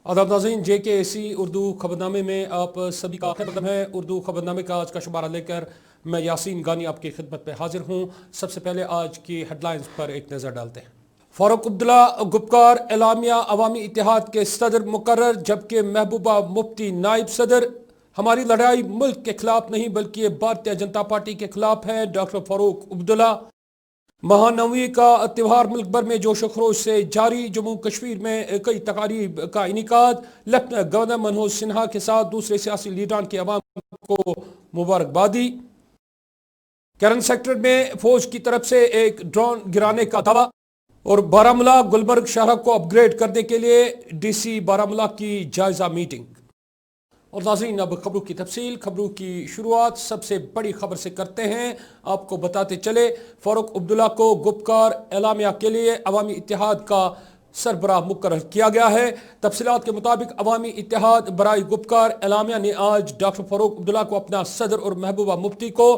आदाब नाज़रीन, JKAC उर्दू खबरनामे में आप सभी का खैर है। उर्दू खबरनामे का आज का शुमारा लेकर मैं यासीन गानी आपकी खिदमत पे हाजिर हूँ। सबसे पहले आज की हेडलाइंस पर एक नज़र डालते हैं। फारूक अब्दुल्ला गुपकार एलामिया अवामी इत्तेहाद के सदर मुकर्रर, जबकि महबूबा मुफ्ती नायब सदर। हमारी लड़ाई मुल्क के खिलाफ नहीं बल्कि ये भारतीय जनता पार्टी के खिलाफ है। डॉक्टर फारूक अब्दुल्ला। महानवमी का त्यौहार मुल्क भर में जोश खरोश से जारी। जम्मू कश्मीर में कई तकारीब का इनेकाद। लेफ्टिनेंट गवर्नर मनोज सिन्हा के साथ दूसरे सियासी लीडरान के अवाम को मुबारकबादी। करन सेक्टर में फौज की तरफ से एक ड्रोन गिराने का दावा। और बारामूला गुलबर्ग शहर को अपग्रेड करने के लिए DC बारामूला की जायजा मीटिंग। और नाज़रीन, अब खबरों की तफसील। खबरों की शुरुआत सबसे बड़ी खबर से करते हैं। आपको बताते चले, फारूक अब्दुल्ला को गुपकार एलामिया के लिए अवामी इत्तेहाद का सरबराह मुकर्रर किया गया है। तफसीलात के मुताबिक अवामी इत्तेहाद बराई गुपकार एलामिया ने आज डॉक्टर फारूक अब्दुल्ला को अपना सदर और महबूबा मुफ्ती को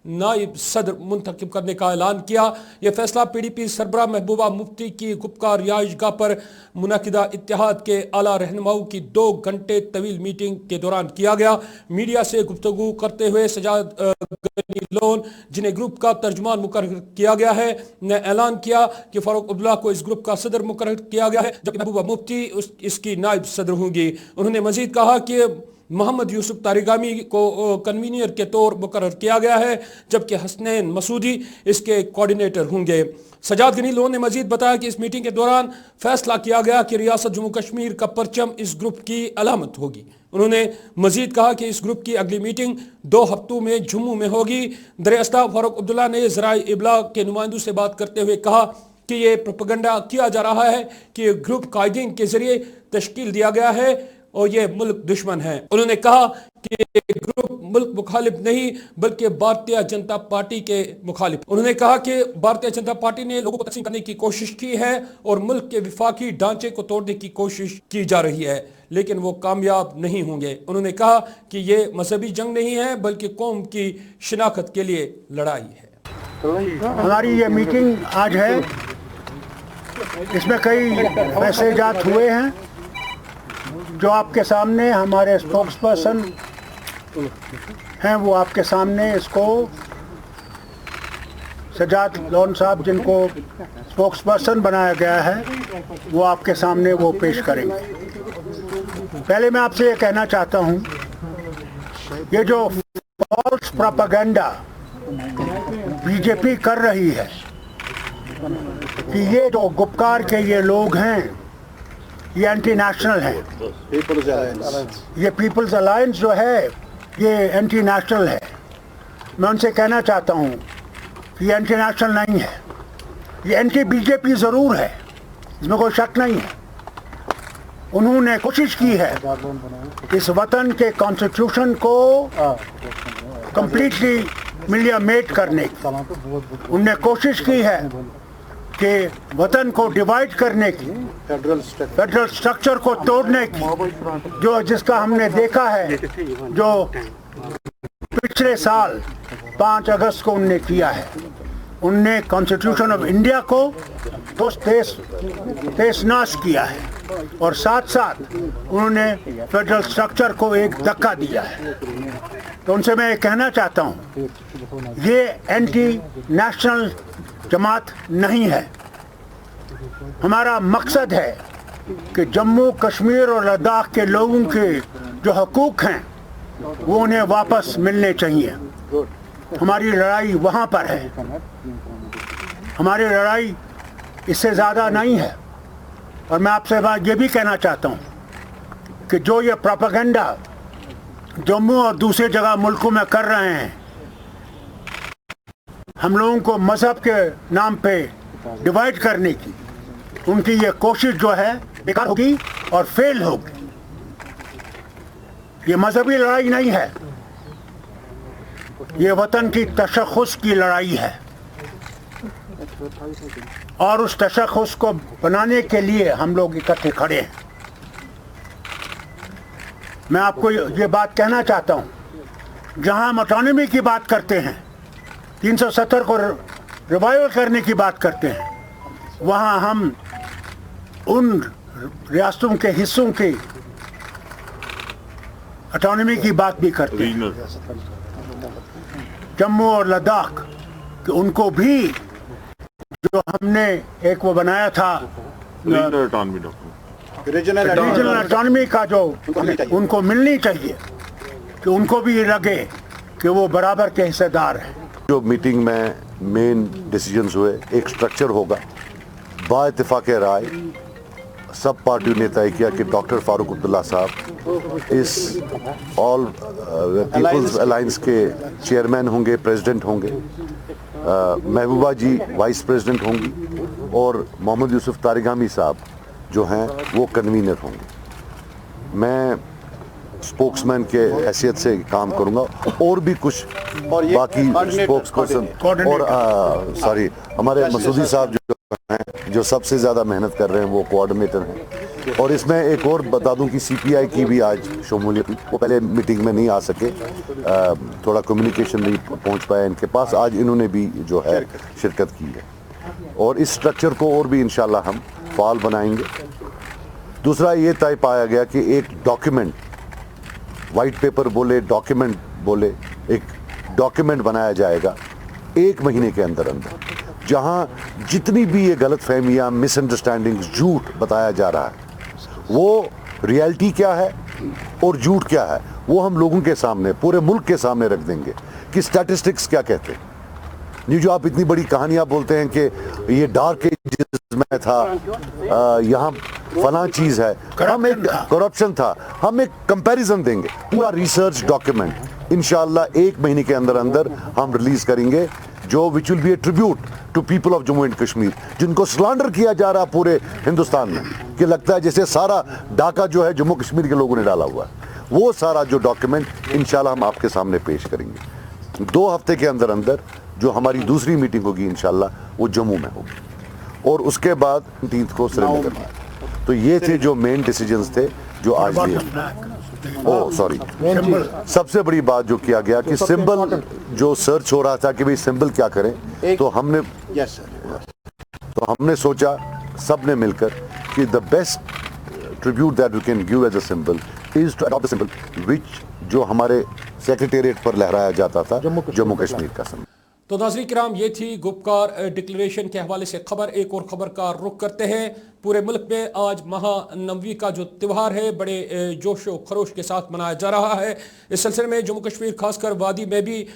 नायब सदर मुंतखब करने का ऐलान किया। यह फैसला PDP सरबराह महबूबा मुफ्ती की गुपकार रिहाइशगाह पर मुनक़िदा इत्तेहाद के आला रहनुमाओं की 2 घंटे तवील मीटिंग के दौरान किया गया। मीडिया से गुफ्तगू करते हुए सजाद गनी लोन, जिन्हें ग्रुप का तर्जुमान मुकर्रर किया गया है, ने ऐलान किया कि फारूक अब्दुल्ला को इस ग्रुप का सदर मुकर्रर किया गया है, जबकि महबूबा मुफ्ती इसकी नायब सदर होंगी। उन्होंने मजीद कहा कि मोहम्मद यूसुफ तारिगामी को कन्वीनियर के तौर मुकर्रर किया गया है, जबकि हसनैन मसूदी इसके कोऑर्डिनेटर होंगे। सजाद गनी लोन ने मजीद बताया कि इस मीटिंग के दौरान फैसला किया गया कि रियासत जम्मू कश्मीर का परचम इस ग्रुप की अलामत होगी। उन्होंने मजीद कहा कि इस ग्रुप की अगली मीटिंग 2 हफ्तों में जम्मू में होगी। दरियास्ता फारूक अब्दुल्ला ने ज़राए इब्लाग के नुमाइंदों से बात करते हुए कहा कि ये प्रोपेगेंडा किया जा रहा है कि ये ग्रुप कायदीन के जरिए तश्कील दिया गया है और ये मुल्क दुश्मन है। उन्होंने कहा कि ग्रुप मुल्क मुखालिफ नहीं बल्कि भारतीय जनता पार्टी के मुखालिफ। उन्होंने कहा कि भारतीय जनता पार्टी ने लोगों को तकसीम करने की कोशिश की है और मुल्क के विफाकी ढांचे को तोड़ने की कोशिश की जा रही है, लेकिन वो कामयाब नहीं होंगे। उन्होंने कहा कि ये मजहबी जंग नहीं है बल्कि कौम की शिनाख्त के लिए लड़ाई है। हमारी ये मीटिंग आज है, इसमें कई मैसेजात हुए हैं जो आपके सामने हमारे स्पोक्स पर्सन हैं, वो आपके सामने इसको सजाद लोन साहब, जिनको स्पोक्स पर्सन बनाया गया है, वो आपके सामने वो पेश करेंगे। पहले मैं आपसे ये कहना चाहता हूँ, ये जो फॉल्स प्रोपेगेंडा बीजेपी कर रही है कि ये जो गुपकार के ये लोग हैं ये एंटी नेशनल है, ये पीपल्स अलायंस जो है ये एंटी नेशनल है। मैं उनसे कहना चाहता हूँ कि ये एंटी नेशनल नहीं है, ये एंटी बीजेपी ज़रूर है, इसमें कोई शक नहीं है। उन्होंने कोशिश की है इस वतन के कॉन्स्टिट्यूशन को कम्प्लीटली मिलियामेट करने की। उनने कोशिश की है कि वतन को डिवाइड करने की, फेडरल स्ट्रक्चर को तोड़ने की, जो जिसका हमने देखा है जो पिछले साल 5 अगस्त को उनने किया है। उनने कॉन्स्टिट्यूशन ऑफ इंडिया को तो तहस नहस किया है और साथ साथ उन्होंने फेडरल स्ट्रक्चर को एक धक्का दिया है। तो उनसे मैं कहना चाहता हूँ, ये एंटी नेशनल जमात नहीं है। हमारा मकसद है कि जम्मू कश्मीर और लद्दाख के लोगों के जो हकूक़ हैं वो उन्हें वापस मिलने चाहिए। हमारी लड़ाई वहाँ पर है, हमारी लड़ाई इससे ज़्यादा नहीं है। और मैं आपसे बात ये भी कहना चाहता हूँ कि जो ये प्रोपेगेंडा जम्मू और दूसरी जगह मुल्कों में कर रहे हैं, हम लोगों को मज़हब के नाम पे डिवाइड करने की, उनकी ये कोशिश जो है बेकार होगी और फेल होगी। ये मजहबी लड़ाई नहीं है, ये वतन की तशख़्ख़ुस की लड़ाई है और उस तशख़्ख़ुस को बनाने के लिए हम लोग इकट्ठे खड़े हैं। मैं आपको ये बात कहना चाहता हूँ, जहाँ हम ऑटोनॉमी की बात करते हैं, 370 को रिवाइवल करने की बात करते हैं, वहाँ हम उन रियासतों के हिस्सों की ऑटोनॉमी की बात भी करते हैं, जम्मू और लद्दाख कि उनको भी जो हमने एक वो बनाया था रीजनल ऑटोनॉमी का जो उनको मिलनी चाहिए, कि उनको भी लगे कि वो बराबर के हिस्सेदार हैं। जो मीटिंग में मेन डिसीजंस हुए, एक स्ट्रक्चर होगा, बाइत्तेफाक राय सब पार्टियों ने तय किया कि डॉक्टर फारूक अब्दुल्ला साहब इस ऑल पीपल्स अलायंस के चेयरमैन होंगे, प्रेसिडेंट होंगे, महबूबा जी वाइस प्रेसिडेंट होंगी और मोहम्मद यूसुफ तारिगामी साहब जो हैं वो कन्वीनर होंगे। मैं स्पोक्समैन के हैसियत से काम करूंगा और भी कुछ बाकी स्पोक्स पर्सन और हमारे मसूदी साहब जो हैं, जो सबसे ज़्यादा मेहनत कर रहे हैं, वो कोऑर्डिनेटर हैं। और इसमें एक और बता दूं कि सीपीआई की भी आज शमूलियत हुई। वो पहले मीटिंग में नहीं आ सके, थोड़ा कम्युनिकेशन नहीं पहुंच पाया इनके पास, आज इन्होंने भी जो है शिरकत की है और इस स्ट्रक्चर को और भी इंशाल्लाह हम फाल बनाएंगे। दूसरा ये तय पाया गया कि एक डॉक्यूमेंट, वाइट पेपर बोले, डॉक्यूमेंट बोले, एक डॉक्यूमेंट बनाया जाएगा 1 महीने के अंदर अंदर, जहां जितनी भी ये गलत फहमियाँ, मिसअंडरस्टैंडिंग्स, झूठ बताया जा रहा है, वो रियलिटी क्या है और झूठ क्या है, वो हम लोगों के सामने, पूरे मुल्क के सामने रख देंगे कि स्टैटिस्टिक्स क्या कहते हैं। ये जो आप इतनी बड़ी कहानियाँ बोलते हैं कि ये डार्क एजेस में था, यहाँ फलां चीज़ है, हम एक करप्शन था, हम एक कंपैरिजन देंगे, पूरा रिसर्च डॉक्यूमेंट इंशाअल्लाह 1 महीने के अंदर अंदर हम रिलीज करेंगे, जो which will be a tribute to people of Jammu and Kashmir, जिनको स्लैंडर किया जा रहा पूरे हिंदुस्तान में, कि लगता है जैसे सारा डाका जो है जम्मू कश्मीर के लोगों ने डाला हुआ है। वो सारा जो डॉक्यूमेंट इंशाल्लाह हम आपके सामने पेश करेंगे। 2 हफ्ते के अंदर अंदर जो हमारी दूसरी मीटिंग होगी इंशाल्लाह वो जम्मू में होगी और उसके बाद 30 को श्रीनगर में। तो ये थे जो मेन डिसीजंस थे जो आज लिए। सबसे बड़ी बात जो किया गया कि सिंबल जो सर्च हो रहा था कि भाई सिंबल क्या करें, तो हमने सोचा सब ने मिलकर कि the best tribute that we can give as a symbol is to adopt the symbol which जो हमारे सेक्रेटेरिएट पर लहराया जाता था, जम्मू कश्मीर का सिंबल। तो नाज़रीन किराम, ये थी गुपकार डिक्लेरेशन के हवाले से खबर। एक और खबर का रुख करते हैं। पूरे मुल्क में आज महानवमी का जो त्यौहार है बड़े जोश व खरोश के साथ मनाया जा रहा है। इस सिलसिले में जम्मू कश्मीर खासकर वादी में भी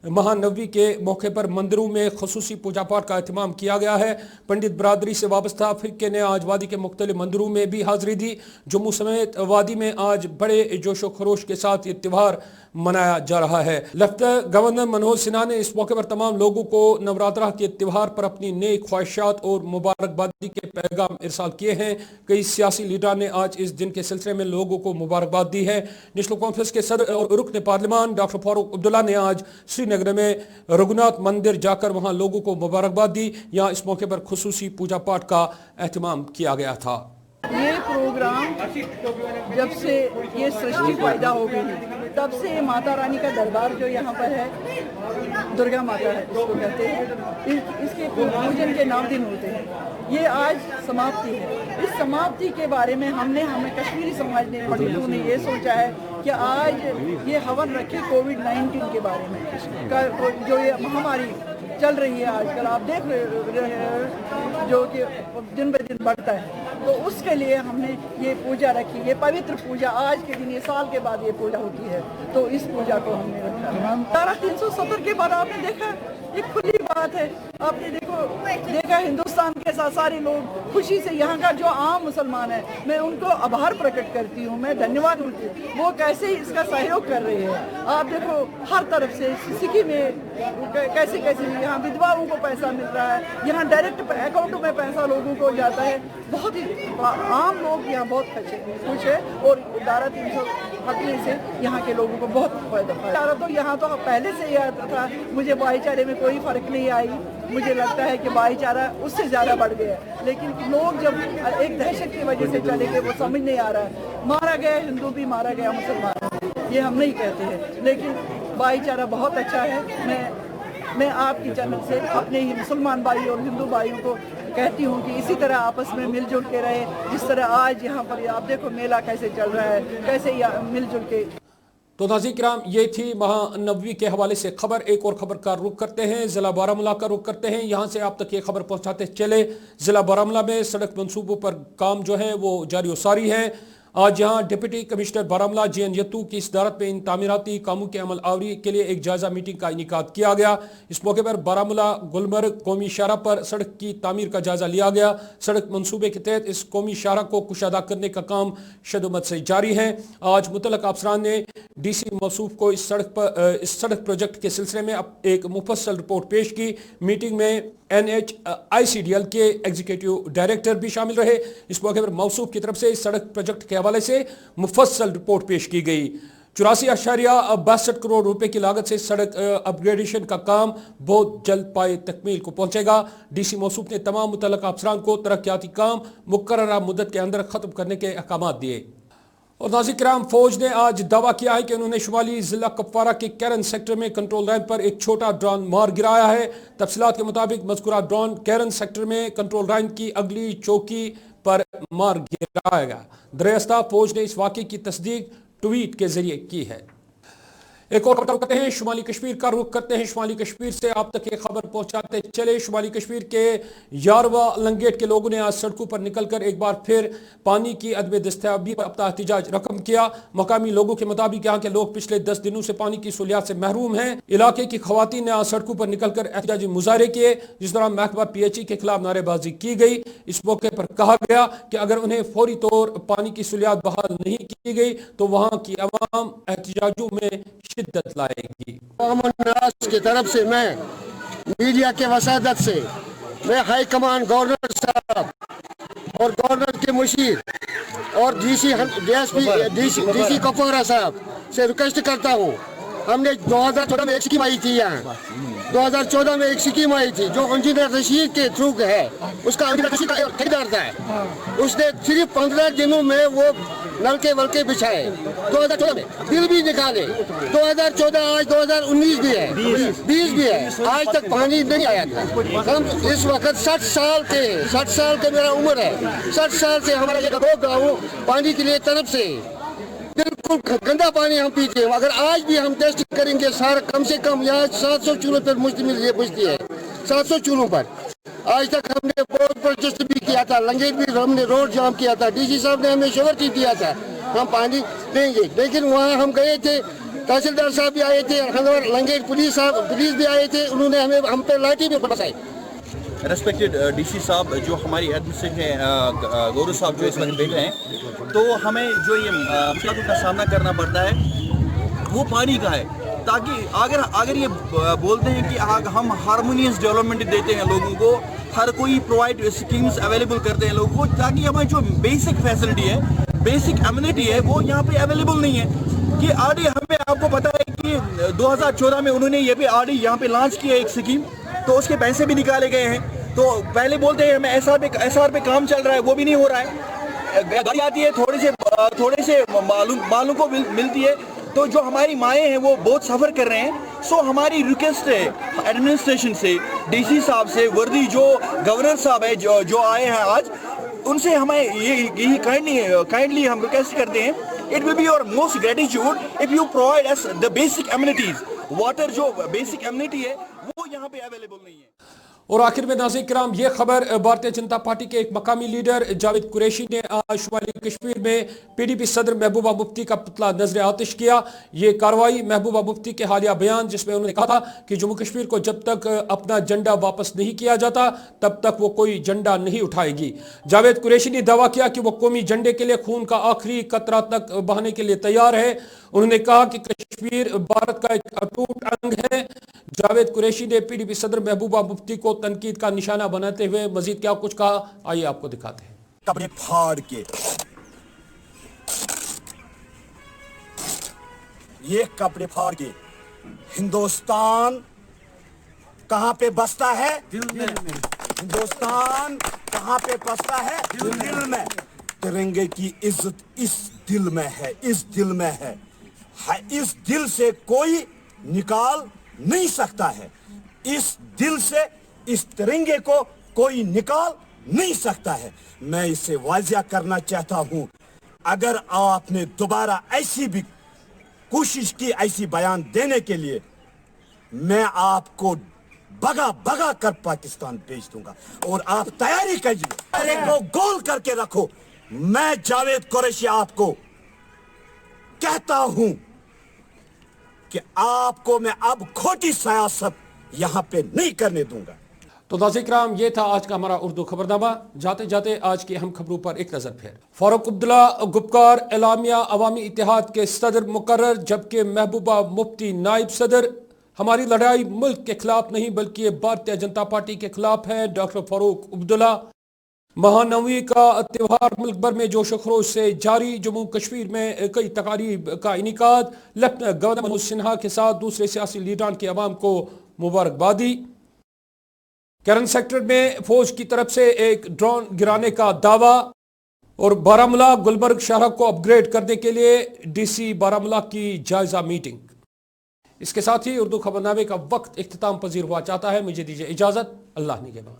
महानवमी के मौके पर मंदिरों में खुसूसी पूजा पाठ का अहतमाम किया गया है। पंडित बरादरी से वाबस्ता फिरके ने आज वादी के मुख्तलिफ मंदिरों में भी हाजिरी दी। जम्मू समेत वादी में आज बड़े जोश व खरोश के साथ ये त्यौहार मनाया जा रहा है। लेफ्टिनेंट गवर्नर मनोज सिन्हा ने इस मौके पर तमाम लोगों को नवरात्रा के त्यौहार पर अपनी नई ख्वाहिशात और मुबारकबादी के पैगाम इरसाल किए हैं। कई सियासी लीडर ने आज इस दिन के सिलसिले में लोगों को मुबारकबाद दी है। नेशनल कॉन्फ्रेंस के सदर और रुकन पार्लियामान डॉक्टर फारूक अब्दुल्ला ने आज श्रीनगर में रघुनाथ मंदिर जाकर वहां लोगों को मुबारकबाद दी। यहाँ इस मौके पर खुसूसी पूजा पाठ का एहतमाम किया गया था। ये प्रोग्राम जब से ये सृष्टि पैदा हो गई तब से ये माता रानी का दरबार जो यहाँ पर है, दुर्गा माता है इसको कहते हैं, इसके पूजन के 9 दिन होते हैं। ये आज समाप्ति है। इस समाप्ति के बारे में हमें कश्मीरी समाज ने, पंडितों ने ये सोचा है कि आज ये हवन रखे कोविड-19 के बारे में, जो ये महामारी चल रही है आजकल, आप देख रहे हैं जो कि दिन ब दिन बढ़ता है। तो उसके लिए हमने ये पूजा रखी, ये पवित्र पूजा आज के दिन, ये साल के बाद ये पूजा होती है, तो इस पूजा को हमने रखा। धारा 370 के बाद आपने देखा ये खुली बात है। आपने देखा हिंदुस्तान के सारे लोग खुशी से, यहाँ का जो आम मुसलमान है, मैं उनको आभार प्रकट करती हूँ, मैं धन्यवाद करती हूँ, वो कैसे इसका सहयोग कर रहे हैं। आप देखो हर तरफ से सिक्की में कैसे यहाँ विधवाओं को पैसा मिल रहा है, यहाँ डायरेक्ट अकाउंटों में पैसा लोगों को जाता है। बहुत ही आम लोग यहाँ बहुत खुश है और धारा 300 हटने से यहाँ के लोगों को बहुत फायदा। तो यहाँ तो पहले से ही आता था, मुझे भाईचारे में कोई फर्क नहीं आई। मुझे लगता है कि भाईचारा उससे ज़्यादा बढ़ गया, लेकिन लोग जब एक दहशत की वजह से चले गए, वो समझ नहीं आ रहा है। मारा गया हिंदू भी, मारा गया मुसलमान, ये हम नहीं कहते हैं, लेकिन भाईचारा बहुत अच्छा है। मैं आपकी चैनल से अपने ही मुसलमान भाई और हिंदू भाइयों को कहती हूँ कि इसी तरह आपस में मिलजुल के रहे, जिस तरह आज यहाँ पर आप देखो मेला कैसे चल रहा है, कैसे मिलजुल के। तो नाज़रीन किराम, ये थी महानबवी के हवाले से खबर। एक और खबर का रुख करते हैं, ज़िला बारामूला का रुख करते हैं। यहाँ से आप तक ये खबर पहुँचाते चले। ज़िला बारामूला में सड़क मंसूबों पर काम जो है वो जारी सारी है। आज यहाँ डिप्टी कमिश्नर बारामूला JN यत्तू की सदारत में इन तामीराती कामों के अमल आवरी के लिए एक जायजा मीटिंग का इनेकाद किया गया। इस मौके पर बारामूला गुलमर्ग कौमी शाहरा पर सड़क की तामीर का जायजा लिया गया। सड़क मंसूबे के तहत इस कौमी शाहरा को कुशादा करने का काम शदुमत से जारी है। आज मुतल्लक अफसरान ने DC मौसूफ को इस सड़क प्रोजेक्ट के सिलसिले में एक मुफस्सल रिपोर्ट पेश की। मीटिंग में NHICDL के एग्जीक्यूटिव डायरेक्टर भी शामिल रहे। इस मौके पर मौसूफ की तरफ से इस सड़क प्रोजेक्ट के हवाले से मुफस्सल रिपोर्ट पेश की गई। 84.62 करोड़ रुपए की लागत से सड़क अपग्रेडेशन का काम बहुत जल्द पाए तकमील को पहुंचेगा। DC मौसूफ ने तमाम मुतल्लका अफसरान को तरक्याती काम मुकर्ररा मुद्दत के अंदर खत्म करने के अहकाम दिए। और नाज़रीन किराम, फौज ने आज दावा किया है कि उन्होंने शुमाली जिला कुपवारा के कैरन सेक्टर में कंट्रोल रैंप पर एक छोटा ड्रोन मार गिराया है। तफसीलात के मुताबिक मज़कूरा ड्रोन कैरन सेक्टर में कंट्रोल रैंप की अगली चौकी पर मार गिराया गया। दरियास्ता फौज ने इस वाक़े की तस्दीक ट्वीट के जरिए की है। एक और खबर करते हैं, शुमाली कश्मीर का रुख करते हैं। शुमाली कश्मीर से आप तक ये खबर पहुंचाते चले। शुमाली कश्मीर के यारवा लंगेट के लोगों ने आज सड़कों पर निकलकर एक बार फिर पानी की अदम दस्तयाबी पर अपना एहतजाज रकम किया। मकामी लोगों के मुताबिक यहाँ के लोग पिछले 10 दिनों से पानी की सहूलियात से महरूम हैं। इलाके की खवातीन ने आज सड़कों पर निकलकर एहतजाजी मुजाहरे किए, जिस दौरान महकमा PHE के खिलाफ नारेबाजी की गई। इस मौके पर कहा गया कि अगर उन्हें फौरी तौर पानी की सहूलियात बहाल नहीं की गई तो वहाँ की अवाम एहतजाजों में शिद्दत लाएगी। की तरफ से मैं मीडिया के वसादत से मैं हाई कमान गवर्नर साहब और गवर्नर के मुशीर और DC कुपवारा साहब से रिक्वेस्ट करता हूँ। हमने 2014 में एक स्कीम आई थी, यहाँ 2014 में एक स्कीम आई थी जो इंजीनियर रशीद के थ्रू है, उसका इंजीनियर रशीद का ठेकेदार था। उसने सिर्फ 15 दिनों में वो नलके वलके बिछाए। 2014 में बिल भी निकाले। 2014 आज 2019 भी है, 20 भी है, आज तक पानी नहीं आया था। हम इस वक्त 60 साल के मेरा उम्र है, 60 साल से हमारा ये गाँव पानी के लिए तरफ से बिल्कुल गंदा पानी हम पीते हैं। अगर आज भी हम टेस्ट करेंगे सारा, कम से कम यहाँ 700 चूल्हों पर मुश्तमिल बुझती है, 700 चूल्हों पर। आज तक हमने बहुत प्रोटेस्ट भी किया था, लंगेट भी हमने रोड जाम किया था, DC साहब ने हमें श्योरिटी दिया था हम पानी देंगे, लेकिन वहाँ हम गए थे, तहसीलदार साहब भी आए थे, लंगेट पुलिस भी आए थे, उन्होंने हम पे लाठी भी बरसाई। रेस्पेक्टेड DC साहब, जो हमारी एडमिनिस्ट्रेशन है, गौरव साहब जो इस वक्त बैठे हैं, तो हमें जो ये मुश्किलों का सामना करना पड़ता है वो पानी का है। ताकि अगर ये बोलते हैं कि हम हारमोनियस डेवलपमेंट देते हैं लोगों को, हर कोई प्रोवाइड स्कीम्स अवेलेबल करते हैं लोगों को, ताकि हमें जो बेसिक फैसिलिटी है, बेसिक एमिनिटी है, वो यहाँ पे अवेलेबल नहीं है। कि RD हमें आपको पता है कि 2014 में उन्होंने ये भी RD यहाँ पे लॉन्च किया एक स्कीम, तो उसके पैसे भी निकाले गए हैं। तो पहले बोलते हैं हमें SR पे काम चल रहा है, वो भी नहीं हो रहा है। गाड़ी आती है, थोड़े से मालूम को मिलती है, तो जो हमारी माएँ हैं वो बहुत सफ़र कर रहे हैं। सो हमारी रिक्वेस्ट है एडमिनिस्ट्रेशन से, DC साहब से, वर्दी जो गवर्नर साहब है जो आए हैं आज, उनसे हमें यही काइंडली हम रिक्वेस्ट करते हैं, it will be your most gratitude if you provide us the basic amenities. Water जो बेसिक एमिनिटी है वो यहाँ पे अवेलेबल नहीं है। और आखिर में नाज़रीन किराम, ये खबर भारतीय जनता पार्टी के एक मकामी लीडर जावेद कुरैशी ने आज शुमाली कश्मीर में PDP सदर महबूबा मुफ्ती का पुतला नजर आतिश किया। ये कार्रवाई महबूबा मुफ्ती के हालिया बयान, जिसमें उन्होंने कहा था कि जम्मू कश्मीर को जब तक अपना झंडा वापस नहीं किया जाता तब तक वो कोई झंडा नहीं उठाएगी। जावेद कुरैशी ने दावा किया कि वो कौमी झंडे के लिए खून का आखिरी कतरा तक बहाने के लिए तैयार है। उन्होंने कहा कि कश्मीर भारत का एक अटूट अंग है। जावेद कुरैशी ने PDP सदर महबूबा मुफ्ती को तनकीद का निशाना बनाते हुए मजीद क्या कुछ कहा, आइए आपको दिखाते हैं। कपड़े फाड़ के, ये कपड़े फाड़ के हिंदुस्तान कहां पे बसता है? दिल में। हिंदुस्तान कहां पे बसता है? दिल में। तिरंगे की इज्जत इस दिल में है, इस दिल में है। इस दिल से कोई निकाल नहीं सकता है। इस दिल से इस तिरंगे को कोई निकाल नहीं सकता है। मैं इसे वाजिया करना चाहता हूं, अगर आपने दोबारा ऐसी भी कोशिश की ऐसी बयान देने के लिए, मैं आपको भगा भगा कर पाकिस्तान भेज दूंगा। और आप तैयारी कीजिए, अरे को गोल करके रखो। मैं जावेद कुरैशी आपको कहता हूं कि आपको मैं अब खोटी सियासत यहां पे नहीं करने दूंगा। तो नाज़रीन किराम, ये था आज का हमारा उर्दू खबरनामा। जाते जाते आज की अहम खबरों पर एक नजर फेर। फारूक अब्दुल्ला गुपकार एलामिया अवामी इत्तेहाद के सदर मुकर्रर, जबकि महबूबा मुफ्ती नायब सदर। हमारी लड़ाई मुल्क के खिलाफ नहीं बल्कि भारतीय जनता पार्टी के खिलाफ है। डॉक्टर फारूक अब्दुल्ला। महानवी का त्यौहार मुल्क भर में जोश खरोश से जारी। जम्मू कश्मीर में कई तकारीब का इनेकाद। लेफ्टिनेंट गवर्नर मनोज सिन्हा के साथ दूसरे सियासी लीडरान के अवाम को मुबारकबादी। करन सेक्टर में फौज की तरफ से एक ड्रोन गिराने का दावा। और बारामूला गुलबर्ग शहर को अपग्रेड करने के लिए डीसी बारामूला की जायजा मीटिंग। इसके साथ ही उर्दू खबरनामे का वक्त इख्तिताम पजीर हुआ चाहता है। मुझे दीजिए इजाजत। अल्लाह निगहबान।